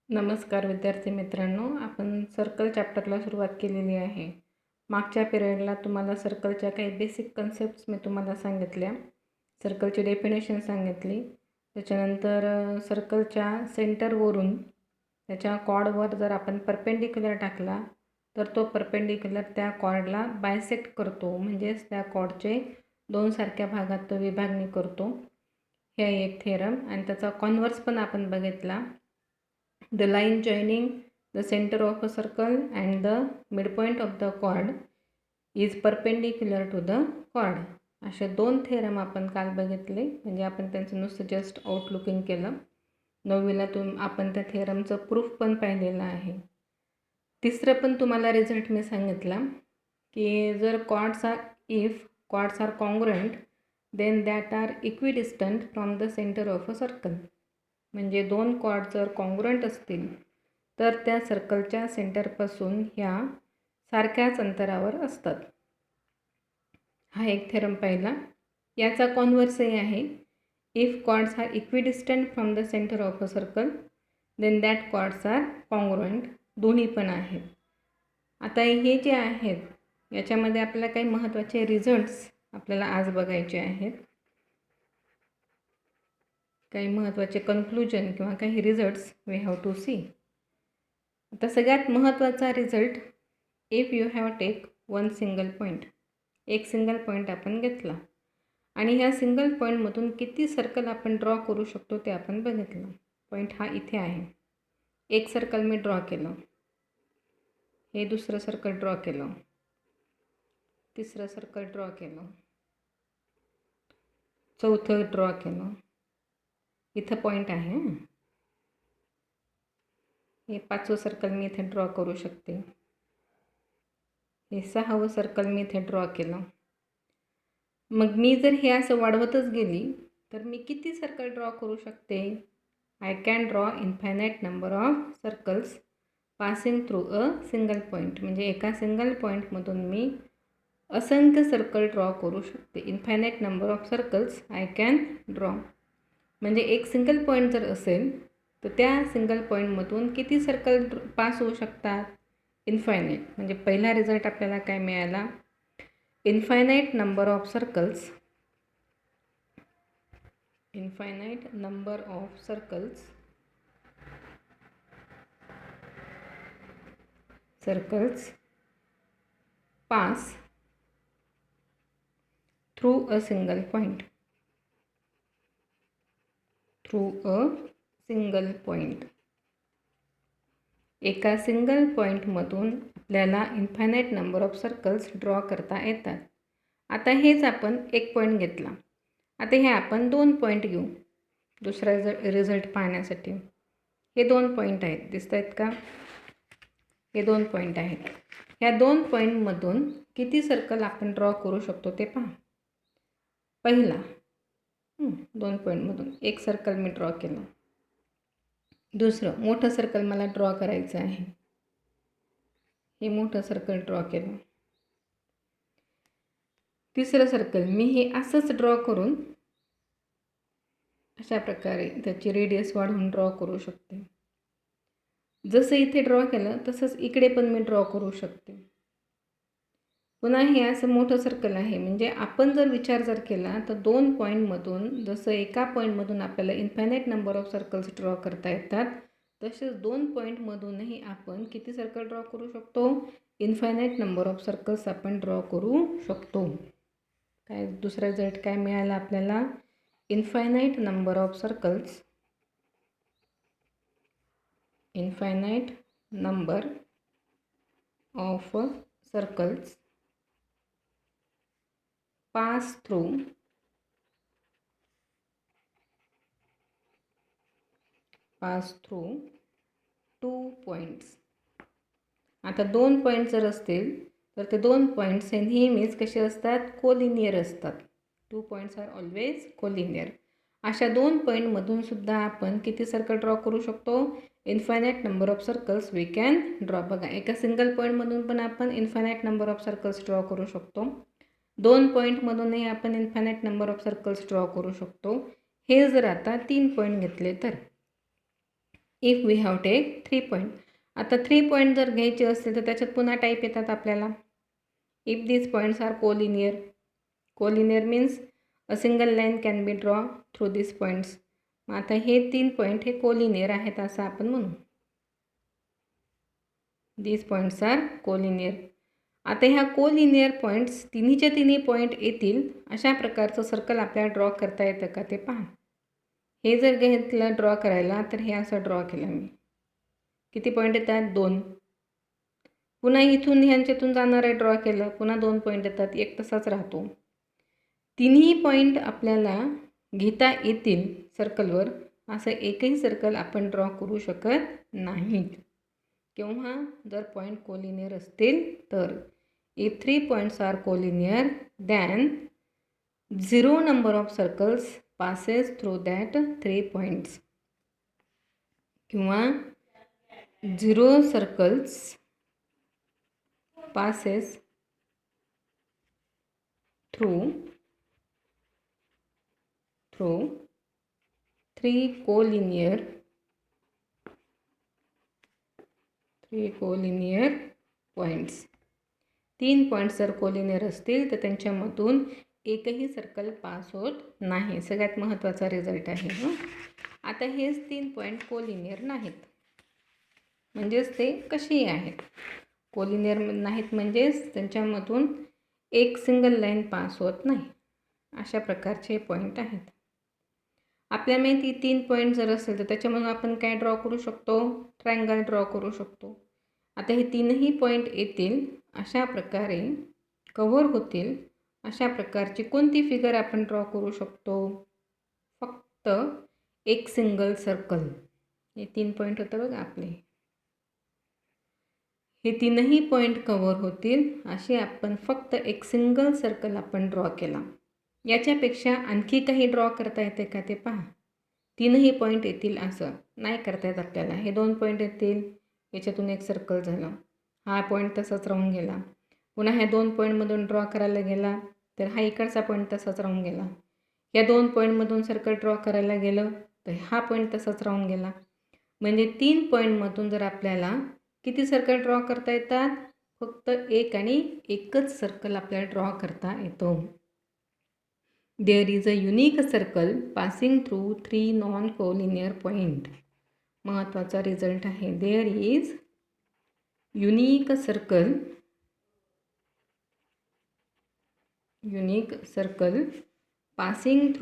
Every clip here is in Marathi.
नमस्कार विद्यार्थी मित्रांनो, आपण सर्कल चॅप्टरला सुरुवात केलेली आहे. मागच्या पिरियडला तुम्हाला सर्कलच्या काही बेसिक कन्सेप्ट्स मी तुम्हाला सांगितल्या. सर्कलची डेफिनेशन सांगितली. त्याच्यानंतर सर्कलच्या सेंटरवरून त्याच्या कॉर्डवर जर आपण परपेंडिक्युलर टाकला तर तो परपेंडिक्युलर त्या कॉर्डला बायसेक्ट करतो, म्हणजेच त्या कॉर्डचे दोन सारख्या भागात तो विभागणी करतो. हे एक थेरम आणि त्याचा कॉन्व्हर्स पण आपण बघितला. The line joining the center of a circle and the midpoint of the chord is perpendicular to the chord. असे दोन थेरम आपण काल बघितले, म्हणजे आपण त्यांचं नुसतं जस्ट आउटलुकिंग केलं. 9वीला आपण त्या थेरमचं प्रूफ पण पाहिलेलं आहे. तिसरं पण तुम्हाला रिझल्ट मी सांगितला की जर if chords are congruent then that are equidistant from the center of a circle. म्हणजे दोन कॉर्ड जर कॉन्ग्रुएंट असतील तर त्या सर्कलच्या सेंटरपासून ह्या सारख्याच अंतरावर असतात. हा एक थेरम पाहिला. याचा कॉन्व्हर्सही आहे. If chords are equidistant from the centre of a circle then that chords are congruent. दोन्ही पण आहेत. आता हे जे आहेत याच्यामध्ये आपल्याला काही महत्त्वाचे रिझल्ट्स आपल्याला आज बघायचे आहेत. काही महत्त्वाचे कन्क्लुजन किंवा काही results we have to see. आता सगळ्यात महत्त्वाचा result, if you have take one single point. एक सिंगल पॉईंट आपण घेतला आणि ह्या सिंगल पॉईंटमधून किती सर्कल आपण ड्रॉ करू शकतो ते आपण बघितलं. पॉईंट हा इथे आहे. एक सर्कल मी ड्रॉ केलं, हे दुसरं सर्कल ड्रॉ केलं, तिसरं सर्कल ड्रॉ केलं, चौथं ड्रॉ केलं. इथं पॉईंट आहे. हे पाचवं सर्कल मी इथे ड्रॉ करू शकते. हे सहावं सर्कल मी इथे ड्रॉ केलं. मग मी जर हे असं वाढवतच गेली तर मी किती सर्कल ड्रॉ करू शकते? I can draw infinite number of circles passing through a single point. म्हणजे एका सिंगल पॉईंटमधून मी असंख्य सर्कल ड्रॉ करू शकते. Infinite number of circles I can draw. म्हणजे एक सिंगल पॉईंट जर असेल तर त्या सिंगल पॉईंटमधून किती सर्कल पास होऊ शकतात? इन्फायनाईट. म्हणजे पहिला रिझल्ट आपल्याला काय मिळाला? Infinite number of circles. Infinite number of circles pass through a single point. एका सिंगल पॉईंटमधून आपल्याला infinite number of circles draw करता येतात. आता हेच आपण एक पॉईंट घेतला. आता हे आपण दोन पॉईंट घेऊ दुसरा रिझल्ट पाहण्यासाठी. हे दोन पॉईंट आहेत, दिसत आहेत का? हे दोन पॉईंट आहेत. ह्या दोन पॉईंटमधून किती सर्कल आपण ड्रॉ करू शकतो ते पहा. पहिला दोन पॉईंटमधून एक सर्कल मी ड्रॉ केलं. दुसरं मोठं सर्कल मला ड्रॉ करायचं आहे. हे मोठं सर्कल ड्रॉ केलं. तिसरं सर्कल मी हे असंच ड्रॉ करून अशा प्रकारे त्याची रेडियस वाढवून ड्रॉ करू शकते. जसं इथे ड्रॉ केलं तसंच इकडे पण मी ड्रॉ करू शकते. पुन्हा हे असं मोठं सर्कल आहे. म्हणजे आपण जर विचार केला तर दोन पॉईंटमधून जसं एका पॉईंटमधून आपल्याला infinite number of circles draw करता येतात, तसेच दोन पॉईंटमधूनही आपण किती सर्कल ड्रॉ करू शकतो? इन्फायनाईट नंबर ऑफ सर्कल्स आपण ड्रॉ करू शकतो. काय दुसरा रिझल्ट काय मिळाला आपल्याला? Infinite number of circles pass through two points. आता दोन पॉईंट जर असतील तर ते दोन पॉईंट्स हे नेहमीच कसे असतात? कोलिनियर असतात. 2 पॉईंट्स आर ऑलवेज कोलिनियर. अशा दोन पॉईंटमधून सुद्धा आपण किती सर्कल ड्रॉ करू शकतो? Infinite number of circles we can draw. बघा, एका सिंगल पॉईंटमधून पण आपण infinite number of circles draw करू शकतो. दोन पॉईंटमधूनही आपण infinite number of circles draw करू शकतो. हे जर आता 3 पॉईंट घेतले तर if we have take 3 point. आता 3 पॉईंट जर घ्यायचे असतील तर त्याच्यात पुन्हा टाईप येतात आपल्याला. If these points are collinear. Collinear means a single line can be drawn through these points. मग आता हे 3 पॉईंट हे कोलिनियर आहेत असं आपण म्हणू. These points are collinear. आता ह्या कोलिनियर पॉईंट्स तिन्हीच्या तिन्ही पॉईंट येतील अशा प्रकारचं सर्कल आपल्याला ड्रॉ करता येतं का ते पहा. हे जर घेतलं ड्रॉ करायला तर हे असं ड्रॉ केलं मी. किती पॉईंट येतात? 2. पुन्हा इथून ह्यांच्यातून जाणारे ड्रॉ केलं, पुन्हा 2 पॉईंट येतात, एक तसाच राहतो. तिन्ही पॉईंट आपल्याला घेता येतील सर्कलवर असं एकही सर्कल आपण ड्रॉ करू शकत नाहीत. केव्हा? जर पॉईंट कोलिनियर असतील तर. If 3 points are collinear then 0 number of circles passes through that 3 points. किंवा 0 circles passes through 3 collinear points. 3 points जर कोलिनियर असतील तर त्यांच्यामधून एकही सर्कल पास होत नाही. सगळ्यात महत्त्वाचा रिझल्ट आहे. आता हेच 3 पॉईंट कोलिनियर नाहीत म्हणजेच ते कसेही आहेत. कोलिनियर नाहीत म्हणजेच त्यांच्यामधून एक सिंगल लाईन पास होत नाही. अशा प्रकारचे पॉईंट आहेत. आपल्या माहिती 3 पॉईंट जर असेल तर त्याच्यामधून आपण काय ड्रॉ करू शकतो? ट्रायंगल ड्रॉ करू शकतो. आता हे तीनही पॉईंट येतील अशा प्रकारे कव्हर होतील अशा प्रकारची कोणती फिगर आपण ड्रॉ करू शकतो? फक्त एक सिंगल सर्कल. हे 3 पॉईंट होतं बघा आपले. हे तीनही पॉईंट कव्हर होतील असे आपण फक्त एक सिंगल सर्कल आपण ड्रॉ केला. याच्यापेक्षा आणखी काही ड्रॉ करता येते का ते पहा. तीनही पॉईंट येतील असं नाही करता येत आपल्याला. हे 2 पॉईंट येतील, याच्यातून एक सर्कल झालं, हा पॉईंट तसाच राहून गेला. पुन्हा ह्या 2 पॉईंटमधून ड्रॉ करायला गेला तर हा इकडचा पॉईंट तसाच राहून गेला. या 2 पॉईंटमधून सर्कल ड्रॉ करायला गेलं तर हा पॉईंट तसाच राहून गेला. म्हणजे 3 पॉईंटमधून जर आपल्याला किती सर्कल ड्रॉ करता येतात? फक्त एक आणि एकच सर्कल आपल्याला ड्रॉ करता येतो. There is a unique circle passing through 3 non collinear point. महत्त्वाचा रिझल्ट आहे. There is unique circle passing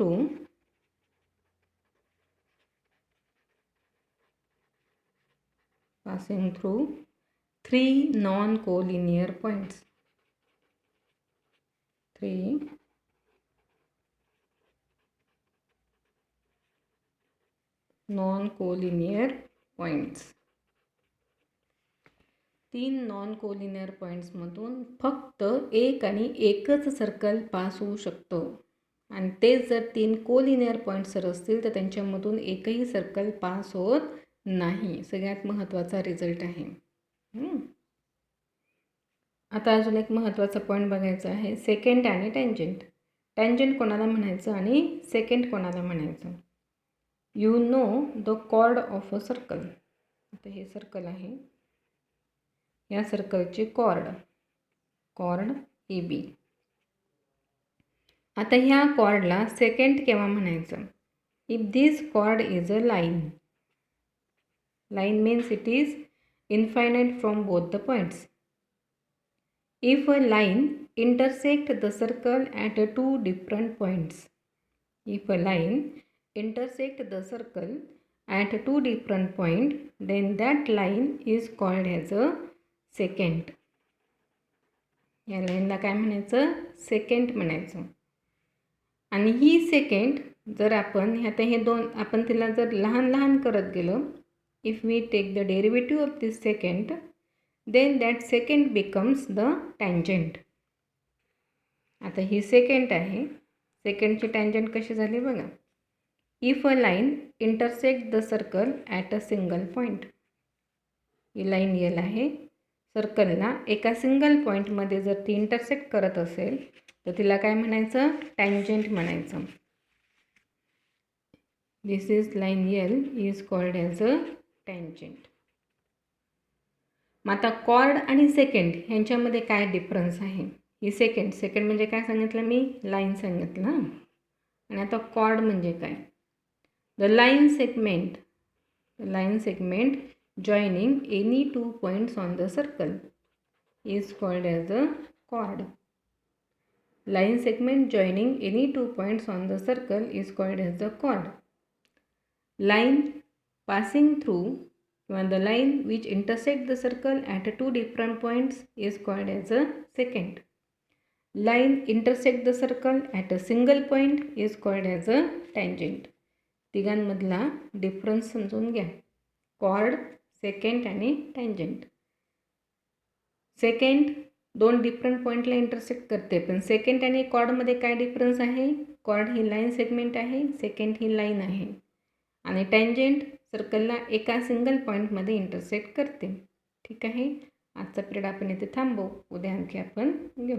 through 3 non-collinear points. 3 non-collinear points. 3 non-collinear pointsमधून फक्त एक आणि एकच सर्कल पास होऊ शकतो. आणि तेच जर 3 कोलिनियर पॉईंट्स जर असतील तर त्यांच्यामधून एकही सर्कल पास होत नाही. सगळ्यात महत्त्वाचा रिझल्ट आहे. आता अजून एक महत्त्वाचा पॉईंट बघायचा आहे. सेकंड आणि टँजंट. टँजंट कोणाला म्हणायचं आणि सेकंड कोणाला म्हणायचं? You know the chord of a circle. आता हे सर्कल आहे, या सर्कलची कॉर्ड AB. आता ह्या कॉर्डला सेकंड केव्हा म्हणायचं? If this chord is a line. Line means it is infinite from both the points. If a line intersect the circle at 2 different points. If a line intersect the circle at 2 different points, then that line is called as a secant. या लाईनला काय म्हणायचं? सेकंड म्हणायचं. आणि ही सेकंड जर आपण आता हे 2 आपण तिला जर लहान लहान करत गेलो, if we take the derivative of this secant, then that secant becomes the tangent. आता ही सेकंड आहे. सेकंडची टँजंट कशी झाली बघा. If a line intersect the circle at a single point. ही लाईन येल आहे. सर्कलला एका सिंगल पॉईंटमध्ये जर ती इंटरसेक्ट करत असेल तर तिला काय म्हणायचं? टँजंट म्हणायचं. दिस इज लाईन येल is called as a tangent. मग आता कॉर्ड आणि सेकंड ह्यांच्यामध्ये काय डिफरन्स आहे? ही सेकंड म्हणजे काय सांगितलं मी? लाईन सांगितलं ना. आणि आता कॉर्ड म्हणजे काय? The line segment joining any 2 points on the circle is called as a cord. Line segment joining any 2 points on the circle is called as the chord. Line passing through the line which intersect the circle at 2 different points is called as a secant. Line intersect the circle at a single point is called as a tangent. तिघांमधला डिफरन्स समजून घ्या. कॉर्ड, सेकंड आणि टँजंट. सेकंड 2 डिफरंट पॉईंटला इंटरसेक्ट करते, पण सेकंड आणि कॉर्डमध्ये काय डिफरन्स आहे? कॉर्ड ही लाईन सेगमेंट आहे, सेकंड ही लाईन आहे. आणि टँजंट सर्कलला एका सिंगल पॉईंटमध्ये इंटरसेक्ट करते. ठीक आहे. आजचा पिरियड आपण इथे थांबवू. उद्या आणखी आपण घेऊ.